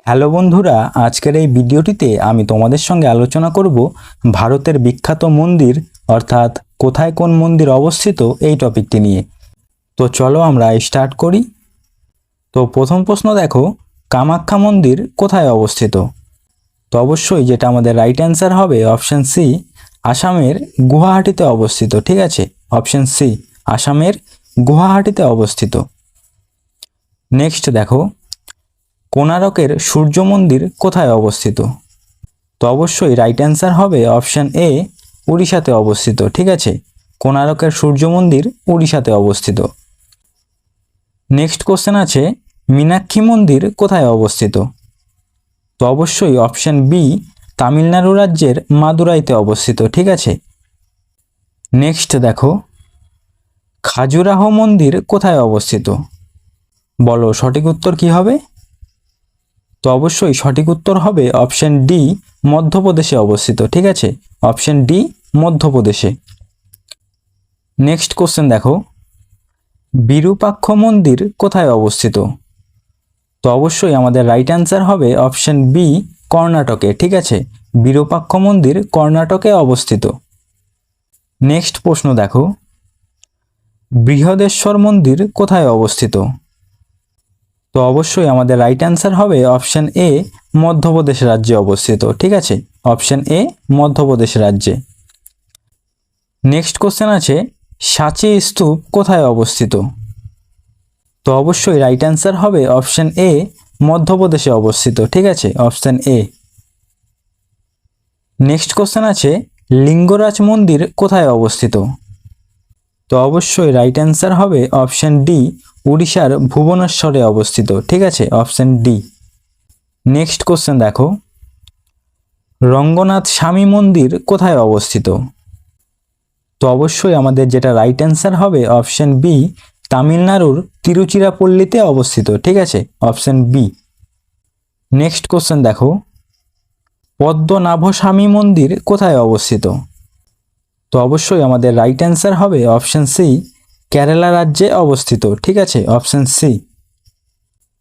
Hello বন্ধুরা, আজকের এই ভিডিওটিতে আমি তোমাদের সঙ্গে আলোচনা করব ভারতের বিখ্যাত মন্দির অর্থাৎ কোথায় কোন মন্দির অবস্থিত এই টপিকটি নিয়ে। তো চলো আমরা স্টার্ট করি। তো প্রথম প্রশ্ন দেখো, কামাখ্যা মন্দির কোথায় অবস্থিত? তো অবশ্যই যেটা আমাদের রাইট অ্যান্সার হবে অপশন সি, আসামের গুয়াহাটিতে অবস্থিত। ঠিক আছে, অপশন সি, আসামের গুয়াহাটিতে অবস্থিত। নেক্সট দেখো, কোণারকের সূর্য মন্দির কোথায় অবস্থিত? তো অবশ্যই রাইট অ্যান্সার হবে অপশন এ, উড়িষ্যাতে অবস্থিত। ঠিক আছে, কোণারকের সূর্য মন্দির উড়িষ্যাতে অবস্থিত। নেক্সট কোশ্চেন আছে, মীনাক্ষী মন্দির কোথায় অবস্থিত? তো অবশ্যই অপশন বি, তামিলনাড়ু রাজ্যের মাদুরাইতে অবস্থিত। ঠিক আছে। নেক্সট দেখো, খাজুরাহো মন্দির কোথায় অবস্থিত? বলো সঠিক উত্তর কি হবে? তো অবশ্যই সঠিক উত্তর হবে অপশন ডি, মধ্যপ্রদেশে অবস্থিত। ঠিক আছে, অপশন ডি, মধ্যপ্রদেশে। নেক্সট কোশ্চেন দেখো, বিরূপাক্ষ মন্দির কোথায় অবস্থিত? তো অবশ্যই আমাদের রাইট অ্যান্সার হবে অপশন বি, কর্ণাটকে। ঠিক আছে, বিরূপাক্ষ মন্দির কর্ণাটকে অবস্থিত। নেক্সট প্রশ্ন দেখো, বৃহদেশ্বর মন্দির কোথায় অবস্থিত? তো অবশ্যই আমাদের রাইট অ্যান্সার হবে অপশন এ, মধ্যপ্রদেশ রাজ্যে অবস্থিত। ঠিক আছে, অপশন এ, মধ্যপ্রদেশ রাজ্যে। নেক্সট কোশ্চেন আছে, সাঁচি স্তূপ কোথায় অবস্থিত? তো অবশ্যই রাইট অ্যান্সার হবে অপশন এ, মধ্যপ্রদেশে অবস্থিত। ঠিক আছে, অপশন এ। নেক্সট কোশ্চেন আছে, লিঙ্গরাজ মন্দির কোথায় অবস্থিত? তো অবশ্যই রাইট অ্যান্সার হবে অপশন ডি, উড়িষ্যার ভুবনেশ্বরে অবস্থিত। ঠিক আছে, অপশন ডি। নেক্সট কোশ্চেন দেখো, রঙ্গনাথ স্বামী মন্দির কোথায় অবস্থিত? তো অবশ্যই আমাদের যেটা রাইট অ্যান্সার হবে অপশন বি, তামিলনাড়ুর তিরুচিরাপল্লীতে অবস্থিত। ঠিক আছে, অপশন বি। নেক্সট কোশ্চেন দেখো, পদ্মনাভস্বামী মন্দির কোথায় অবস্থিত? তো অবশ্যই আমাদের রাইট অ্যান্সার হবে অপশন সি, কেরালা রাজ্যে অবস্থিত। ঠিক আছে, অপশন সি।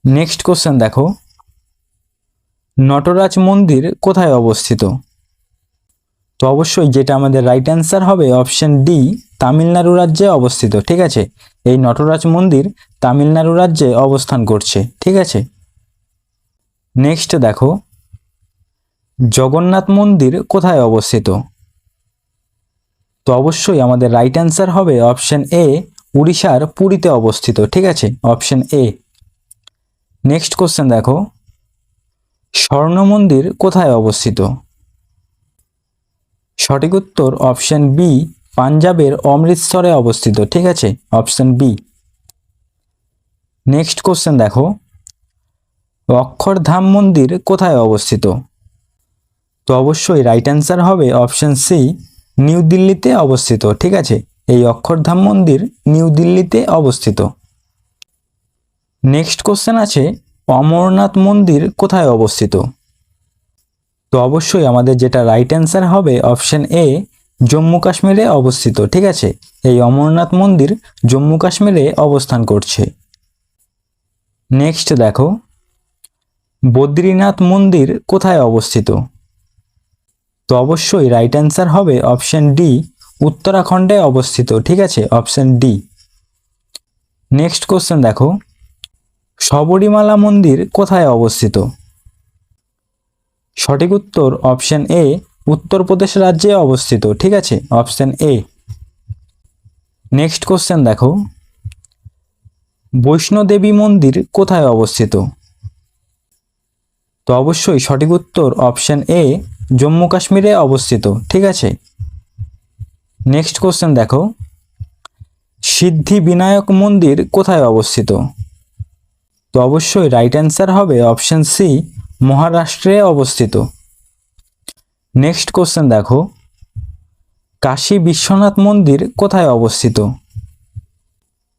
নেক্সট কোশ্চেন দেখো, নটরাজ মন্দির কোথায় অবস্থিত? তো অবশ্যই যেটা আমাদের রাইট অ্যান্সার হবে অপশন ডি, তামিলনাড়ু রাজ্যে অবস্থিত। ঠিক আছে, এই নটরাজ মন্দির তামিলনাড়ু রাজ্যে অবস্থান করছে। ঠিক আছে। নেক্সট দেখো, জগন্নাথ মন্দির কোথায় অবস্থিত? তো অবশ্যই আমাদের রাইট অ্যান্সার হবে অপশন এ, উড়িষ্যার পুরীতে অবস্থিত। ঠিক আছে, অপশন এ। নেক্সট কোশ্চেন দেখো, স্বর্ণ মন্দির কোথায় অবস্থিত? সঠিক উত্তর অপশন বি, পাঞ্জাবের অমৃতসরে অবস্থিত। ঠিক আছে, অপশন বি। নেক্সট কোশ্চেন দেখো, অক্ষরধাম মন্দির কোথায় অবস্থিত? তো অবশ্যই রাইট অ্যান্সার হবে অপশন সি, নিউ দিল্লিতে অবস্থিত। ঠিক আছে, এই অক্ষরধাম মন্দির নিউ দিল্লিতে অবস্থিত। নেক্সট কোশ্চেন আছে, অমরনাথ মন্দির কোথায় অবস্থিত? তো অবশ্যই আমাদের যেটা রাইট অ্যান্সার হবে অপশন এ, জম্মু কাশ্মীরে অবস্থিত। ঠিক আছে, এই অমরনাথ মন্দির জম্মু কাশ্মীরে অবস্থান করছে। নেক্সট দেখো, বদ্রীনাথ মন্দির কোথায় অবস্থিত? তো অবশ্যই রাইট অ্যান্সার হবে অপশন ডি, উত্তরাখণ্ডে অবস্থিত। ঠিক আছে, অপশন ডি। নেক্সট কোশ্চেন দেখো, শবরীমালা মন্দির কোথায় অবস্থিত? সঠিক উত্তর অপশন এ, উত্তরপ্রদেশ রাজ্যে অবস্থিত। ঠিক আছে, অপশন এ। নেক্সট কোশ্চেন দেখো, বৈষ্ণোদেবী মন্দির কোথায় অবস্থিত? তো অবশ্যই সঠিক উত্তর অপশন এ, জম্মু কাশ্মীরে অবস্থিত। ঠিক আছে। নেক্সট কোশ্চেন দেখো, সিদ্ধি বিনায়ক মন্দির কোথায় অবস্থিত? তো অবশ্যই রাইট অ্যান্সার হবে অপশন সি, মহারাষ্ট্রে অবস্থিত। নেক্সট কোশ্চেন দেখো, কাশী বিশ্বনাথ মন্দির কোথায় অবস্থিত?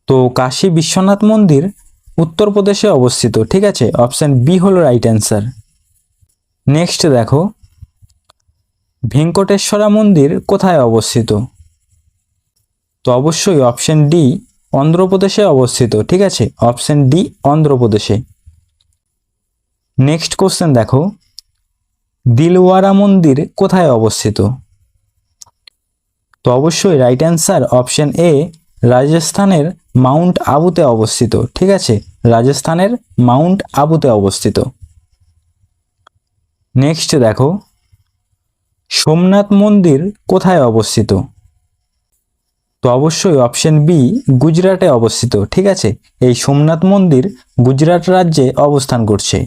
তো কাশী বিশ্বনাথ মন্দির উত্তরপ্রদেশে অবস্থিত। ঠিক আছে, অপশন বি হলো রাইট অ্যান্সার। নেক্সট দেখো, ভেঙ্কটেশ্বরা মন্দির কোথায় অবস্থিত? তো অবশ্যই অপশন ডি, অন্ধ্রপ্রদেশে অবস্থিত। ঠিক আছে, অপশন ডি, অন্ধ্রপ্রদেশে। নেক্সট কোশ্চেন দেখো, দিলওয়ারা মন্দির কোথায় অবস্থিত? তো অবশ্যই রাইট অ্যান্সার অপশন এ, রাজস্থানের মাউন্ট আবুতে অবস্থিত। ঠিক আছে, রাজস্থানের মাউন্ট আবুতে অবস্থিত। নেক্সট দেখো, সোমনাথ মন্দির কোথায় অবস্থিত? তো অবশ্যই অপশন বি, গুজরাটে অবস্থিত। ঠিক আছে, এই সোমনাথ মন্দির গুজরাট রাজ্যে অবস্থান করছে।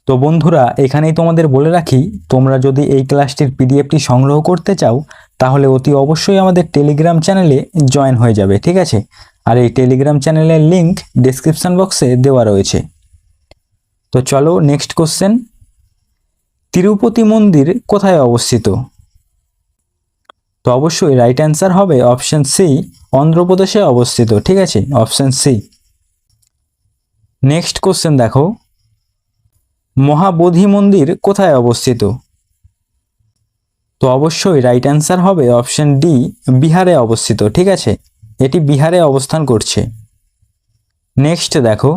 তো বন্ধুরা, এখানেই তোমাদের বলে রাখি, তোমরা যদি এই ক্লাসটির পিডিএফটি সংগ্রহ করতে চাও তাহলে অতি অবশ্যই আমাদের টেলিগ্রাম চ্যানেলে জয়েন হয়ে যাবে। ঠিক আছে, আর এই টেলিগ্রাম চ্যানেলের লিংক ডেসক্রিপশন বক্সে দেওয়া রয়েছে। তো চলো নেক্সট কোশ্চেন, তিরুপতি মন্দির কোথায় অবস্থিত? তো অবশ্যই রাইট অ্যান্সার হবে অপশন সি, অন্ধ্রপ্রদেশে অবস্থিত। ঠিক আছে, অপশন সি। নেক্সট কোশ্চেন দেখো, মহাবোধি মন্দির কোথায় অবস্থিত? তো অবশ্যই রাইট অ্যান্সার হবে অপশন ডি, বিহারে অবস্থিত। ঠিক আছে, এটি বিহারে অবস্থান করছে। নেক্সট দেখো,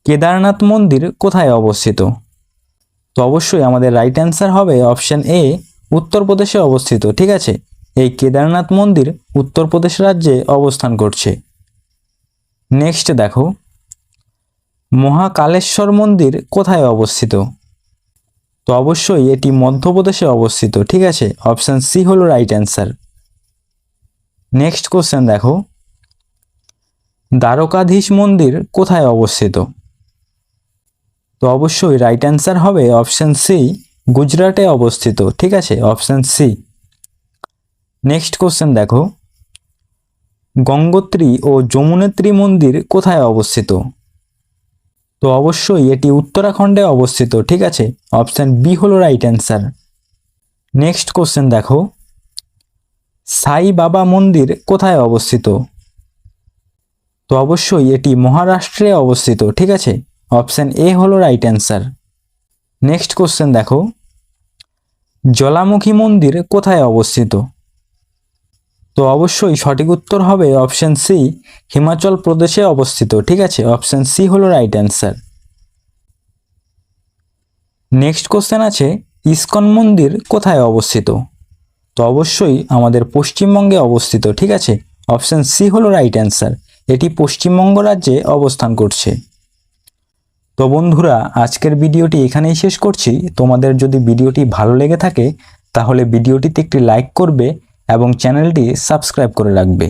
কেদারনাথ মন্দির কোথায় অবস্থিত? তো অবশ্যই আমাদের রাইট অ্যান্সার হবে অপশন এ, উত্তরপ্রদেশে অবস্থিত। ঠিক আছে, এই কেদারনাথ মন্দির উত্তরপ্রদেশ রাজ্যে অবস্থান করছে। নেক্সট দেখো, মহাকালেশ্বর মন্দির কোথায় অবস্থিত? তো অবশ্যই এটি মধ্যপ্রদেশে অবস্থিত। ঠিক আছে, অপশন সি হলো রাইট অ্যান্সার। নেক্সট কোশ্চেন দেখো, দ্বারকাধীশ মন্দির কোথায় অবস্থিত? তো অবশ্যই রাইট অ্যান্সার হবে অপশন সি, গুজরাটে অবস্থিত। ঠিক আছে, অপশন সি। নেক্সট কোশ্চেন দেখো, গঙ্গোত্রী ও যমুনেত্রী মন্দির কোথায় অবস্থিত? তো অবশ্যই এটি উত্তরাখণ্ডে অবস্থিত। ঠিক আছে, অপশন বি হলো রাইট অ্যান্সার। নেক্সট কোশ্চেন দেখো, সাই বাবা মন্দির কোথায় অবস্থিত? তো অবশ্যই এটি মহারাষ্ট্রে অবস্থিত। ঠিক আছে, অপশন এ হলো রাইট অ্যান্সার। নেক্সট কোশ্চেন দেখো, জ্বালামুখী মন্দির কোথায় অবস্থিত? তো অবশ্যই সঠিক উত্তর হবে অপশন সি, হিমাচল প্রদেশে অবস্থিত। ঠিক আছে, অপশন সি হলো রাইট অ্যান্সার। নেক্সট কোশ্চেন আছে, ইসকন মন্দির কোথায় অবস্থিত? তো অবশ্যই আমাদের পশ্চিমবঙ্গে অবস্থিত। ঠিক আছে, অপশন সি হলো রাইট অ্যান্সার, এটি পশ্চিমবঙ্গ রাজ্যে অবস্থান করছে। তো বন্ধুরা, আজকের ভিডিওটি এখানেই শেষ করছি। তোমাদের যদি ভিডিওটি ভালো লেগে থাকে তাহলে ভিডিওটিতে একটি লাইক করবে এবং চ্যানেলটি সাবস্ক্রাইব করে রাখবে।